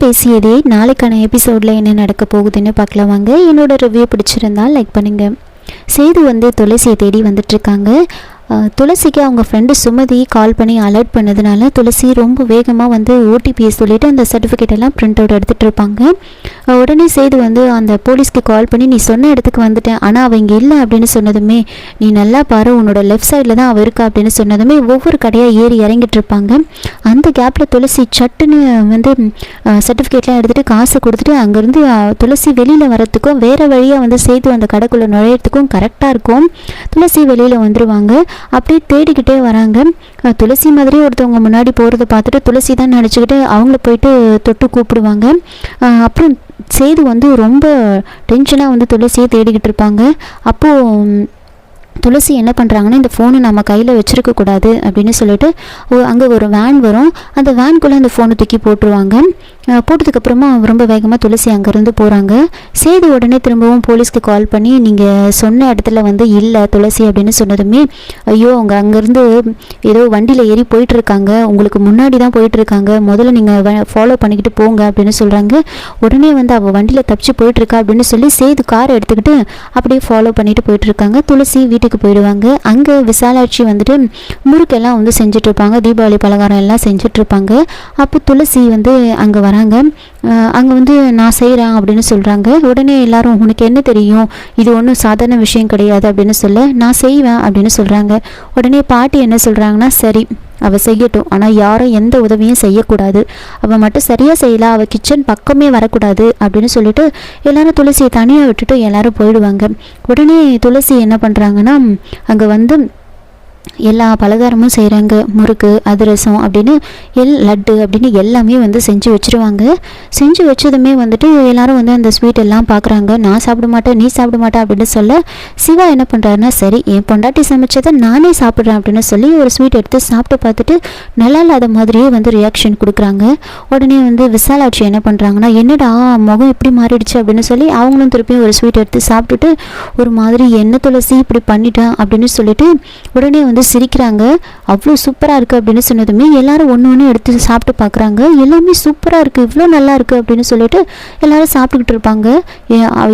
பேசியதே நாளைக்கான எபிசோடில் என்ன நடக்க போகுதுன்னு பார்க்கலாம் வாங்க. என்னோட ரிவ்யூ பிடிச்சிருந்தால் லைக் பண்ணுங்கள். சேது துளசியை தேடி வந்துட்டுருக்காங்க. துளசிக்கு அவங்க ஃப்ரெண்டு சுமதி கால் பண்ணி அலர்ட் பண்ணதுனால துளசி ரொம்ப வேகமாக ஓடிபியை சொல்லிவிட்டு அந்த சர்டிஃபிகேட் எல்லாம் பிரிண்ட் அவுட் எடுத்துகிட்டு இருப்பாங்க. உடனே சேது அந்த போலீஸ்க்கு கால் பண்ணி நீ சொன்ன இடத்துக்கு வந்துட்டேன், ஆனால் அவள் இங்கே இல்லை அப்படின்னு சொன்னதுமே நீ நல்லா பாரு உன்னோட லெஃப்ட் சைடில் தான் அவள் இருக்கா அப்படின்னு சொன்னதுமே ஒவ்வொரு கடையாக ஏறி இறங்கிட்டு இருப்பாங்க. அந்த கேப்பில் துளசி சட்டுன்னு சர்டிஃபிகேட்லாம் எடுத்துகிட்டு காசு கொடுத்துட்டு அங்கேருந்து துளசி வெளியில் வரத்துக்கும் வேறு வழியாக சேது அந்த கடைக்குள்ளே நுழையிறதுக்கும் கரெக்டாக இருக்கும். துளசி வெளியில் வந்துடுவாங்க. அப்படியே தேடிக்கிட்டே வராங்க. துளசி மாதிரி ஒருத்தவங்க முன்னாடி போகிறத பார்த்துட்டு துளசி தான் நினச்சிக்கிட்டு அவங்கள போயிட்டு தொட்டு கூப்பிடுவாங்க. அப்புறம் சேது ரொம்ப டென்ஷனாக துளசியை தேடிக்கிட்டு இருப்பாங்க. அப்போது துளசி என்ன பண்ணுறாங்கன்னா இந்த ஃபோனை நம்ம கையில் வச்சுருக்கக்கூடாது அப்படின்னு சொல்லிட்டு அங்கே ஒரு வேன் வரும். அந்த வேனுக்குள்ளே அந்த ஃபோனை தூக்கி போட்டுருவாங்க. போட்டதுக்கப்புறமா ரொம்ப வேகமாக துளசி அங்கேருந்து போகிறாங்க. சேது உடனே திரும்பவும் போலீஸ்க்கு கால் பண்ணி நீங்கள் சொன்ன இடத்துல இல்லை துளசி அப்படின்னு சொன்னதுமே ஐயோ அவங்க அங்கேருந்து ஏதோ வண்டியில் ஏறி போயிட்டுருக்காங்க, உங்களுக்கு முன்னாடி தான் போயிட்டுருக்காங்க, முதல்ல நீங்கள் ஃபாலோ பண்ணிக்கிட்டு போங்க அப்படின்னு சொல்கிறாங்க. உடனே அவள் வண்டியில் தப்பிச்சு போயிட்டுருக்கா அப்படின்னு சொல்லி சேது காரை எடுத்துக்கிட்டு அப்படியே ஃபாலோ பண்ணிட்டு போயிட்டுருக்காங்க. துளசி வீட்டுக்கு போயிடுவாங்க. அங்கே விசாலாட்சி முறுக்கெல்லாம் செஞ்சிட்ருப்பாங்க, தீபாவளி பலகாரம் எல்லாம் செஞ்சிட்ருப்பாங்க. அப்போ துளசி அங்கே வராங்க. அங்கே நான் செய்கிறேன் அப்படின்னு சொல்கிறாங்க. உடனே எல்லாரும் உனக்கு என்ன தெரியும், இது ஒன்றும் சாதாரண விஷயம் கிடையாது அப்படின்னு சொல்ல நான் செய்வேன் அப்படின்னு சொல்கிறாங்க. உடனே பாட்டி என்ன சொல்கிறாங்கன்னா சரி அவள் செய்யட்டும், ஆனால் யாரும் எந்த உதவியும் செய்யக்கூடாது, அவள் மட்டும் சரியாக செய்யலாம், அவள் கிச்சன் பக்கமே வரக்கூடாது அப்படின்னு சொல்லிட்டு எல்லாரும் துளசியை தனியாக விட்டுட்டு எல்லாரும் போயிடுவாங்க. உடனே துளசி என்ன பண்ணுறாங்கன்னா அங்கே எல்லா பலகாரமும் செய்கிறாங்க. முறுக்கு அதிரசம் அப்படின்னு லட்டு அப்படின்னு எல்லாமே செஞ்சு வச்சுருவாங்க. செஞ்சு வச்சதுமே எல்லாரும் அந்த ஸ்வீட் எல்லாம் பார்க்குறாங்க. நான் சாப்பிட மாட்டேன், நீ சாப்பிட மாட்டேன் அப்படின்னு சொல்ல சிவா என்ன பண்ணுறாருன்னா சரி என் பொண்டாட்டி சமைச்சதை நானே சாப்பிட்றேன் அப்படின்னு சொல்லி ஒரு ஸ்வீட் எடுத்து சாப்பிட்டு பார்த்துட்டு நல்லா இல்லாத மாதிரியே ரியாக்ஷன் கொடுக்குறாங்க. உடனே விசாலாட்சி என்ன பண்ணுறாங்கன்னா என்னடா முகம் இப்படி மாறிடுச்சு அப்படின்னு சொல்லி அவங்களும் திருப்பியும் ஒரு ஸ்வீட் எடுத்து சாப்பிட்டுட்டு ஒரு மாதிரி என்ன துளசி இப்படி பண்ணிட்டேன் அப்படின்னு சொல்லிட்டு உடனே சிரிக்கிறாங்க. அவ்வளோ சூப்பராக இருக்குது அப்படின்னு சொன்னதுமே எல்லாரும் ஒன்று எடுத்து சாப்பிட்டு பார்க்குறாங்க. எல்லாமே சூப்பராக இருக்குது, இவ்வளோ நல்லா இருக்குது அப்படின்னு சொல்லிட்டு எல்லாரும் சாப்பிட்டுக்கிட்டு இருப்பாங்க.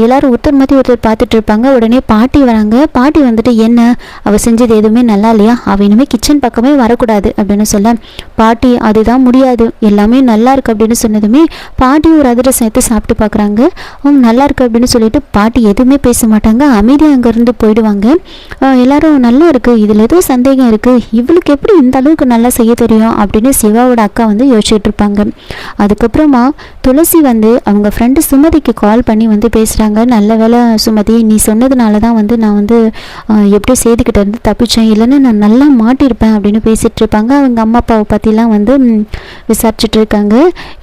எல்லாரும் ஒருத்தர் மாற்றி ஒருத்தர் பார்த்துட்டு இருப்பாங்க. உடனே பாட்டி வராங்க. பாட்டி என்ன அவள் செஞ்சது எதுவுமே நல்லா இல்லையா, அவள் இனிமேல் கிச்சன் பக்கமே வரக்கூடாது அப்படின்னு சொல்ல பாட்டி அதுதான் முடியாது, எல்லாமே நல்லா இருக்குது அப்படின்னு சொன்னதுமே பாட்டி ஒரு அதிரசம் எடுத்து சாப்பிட்டு பார்க்குறாங்க. அவங்க நல்லா இருக்குது அப்படின்னு சொல்லிட்டு பாட்டி எதுவுமே பேச மாட்டாங்க, அமைதியாக அங்கேருந்து போயிடுவாங்க. எல்லாரும் நல்லா இருக்குது, இதில் ஏதோ சந்தேகம் இருக்குது, இவளுக்கு எப்படி இந்த அளவுக்கு நல்லா செய்ய தெரியும் அப்படின்னு சிவாவோட அக்கா யோசிச்சுட்டு இருப்பாங்க. அதுக்கப்புறமா துளசி அவங்க ஃப்ரெண்டு சுமதிக்கு கால் பண்ணி பேசுகிறாங்க. நல்ல வேலை சுமதி, நீ சொன்னதுனால தான் நான் எப்படி சேதுக்கிட்ட இருந்து தப்பிச்சேன், இல்லைன்னா நான் நல்லா மாட்டியிருப்பேன் அப்படின்னு பேசிகிட்டு இருப்பாங்க. அவங்க அம்மா அப்பாவை பற்றிலாம் விசாரிச்சுட்டு இருக்காங்க.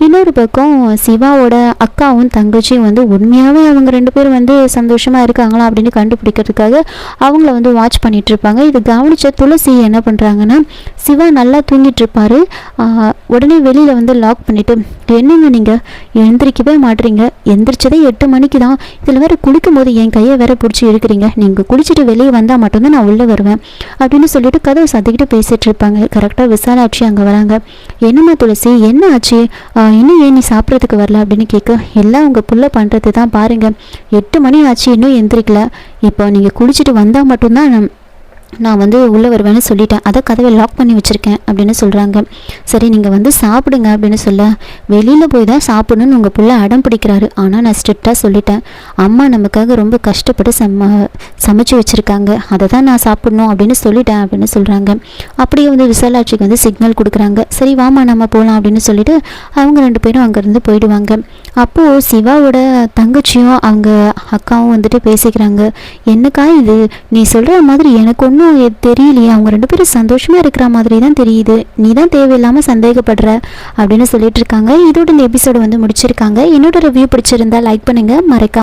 இன்னொரு பக்கம் சிவாவோட அக்காவும் தங்கச்சியும் உண்மையாகவே அவங்க ரெண்டு பேரும் சந்தோஷமாக இருக்காங்களா அப்படின்னு கண்டுபிடிக்கிறதுக்காக அவங்கள வாட்ச் பண்ணிட்டு இருப்பாங்க. இது கவனிச்ச துளசி என்ன பண்ணுறாங்கன்னா சிவா நல்லா தூங்கிட்டு இருப்பாரு. உடனே வெளியில் லாக் பண்ணிவிட்டு என்னங்க நீங்கள் எந்திரிக்கவே மாட்டுறீங்க, எந்திரிச்சதே 8 மணிக்கு தான், இதில் வேறு குளிக்கும் போது என் கையை வேற பிடிச்சி இருக்கிறீங்க, நீங்கள் குளிச்சுட்டு வெளியே வந்தால் மட்டும்தான் நான் உள்ளே வருவேன் அப்படின்னு சொல்லிட்டு கதவை சத்திக்கிட்டு பேசிகிட்டு இருப்பாங்க. கரெக்டாக விசாலாட்சி அங்கே வராங்க. என்னம்மா துளசி என்ன ஆச்சு, இன்னும் ஏன் நீ சாப்பிட்றதுக்கு வரல அப்படின்னு கேட்க எல்லாம் உங்கள் புள்ள பண்ணுறது தான் பாருங்கள், 8 மணி ஆச்சு இன்னும் எந்திரிக்கல, இப்போ நீங்கள் குளிச்சுட்டு வந்தால் மட்டும்தான் நான் உள்ளே வருவேன்னு சொல்லிட்டேன், அதை கதவை லாக் பண்ணி வச்சுருக்கேன் அப்படின்னு சொல்கிறாங்க. சரி நீங்கள் சாப்பிடுங்க அப்படின்னு சொல்ல வெளியில் போய் தான் சாப்பிடணுன்னு உங்கள் பிள்ளை அடம் பிடிக்கிறாரு, ஆனால் நான் ஸ்ட்ரிக்டாக சொல்லிட்டேன், அம்மா நமக்காக ரொம்ப கஷ்டப்பட்டு சமைச்சு வச்சுருக்காங்க, அதை தான் நான் சாப்பிடணும் அப்படின்னு சொல்லிட்டேன் அப்படின்னு சொல்கிறாங்க. அப்படியே விசாலாட்சிக்கு சிக்னல் கொடுக்குறாங்க. சரி வாமா நம்ம போகலாம் அப்படின்னு சொல்லிட்டு அவங்க ரெண்டு பேரும் அங்கேருந்து போயிடுவாங்க. அப்போது சிவாவோட தங்கச்சியும் அவங்க அக்காவும் பேசிக்கிறாங்க. என்னக்கா இது, நீ சொல்கிற மாதிரி எனக்கு ஒன்றும் தெரியலையே, அவங்க ரெண்டு பேரும் சந்தோஷமாக இருக்கிற மாதிரி தான் தெரியுது, நீ தான் தேவையில்லாமல் சந்தேகப்படுற அப்படின்னு சொல்லிட்டு இருக்காங்க. இதோட இந்த எபிசோடு முடிச்சிருக்காங்க. என்னோட ரிவ்யூ பிடிச்சிருந்தா லைக் பண்ணுங்கள், மறக்காம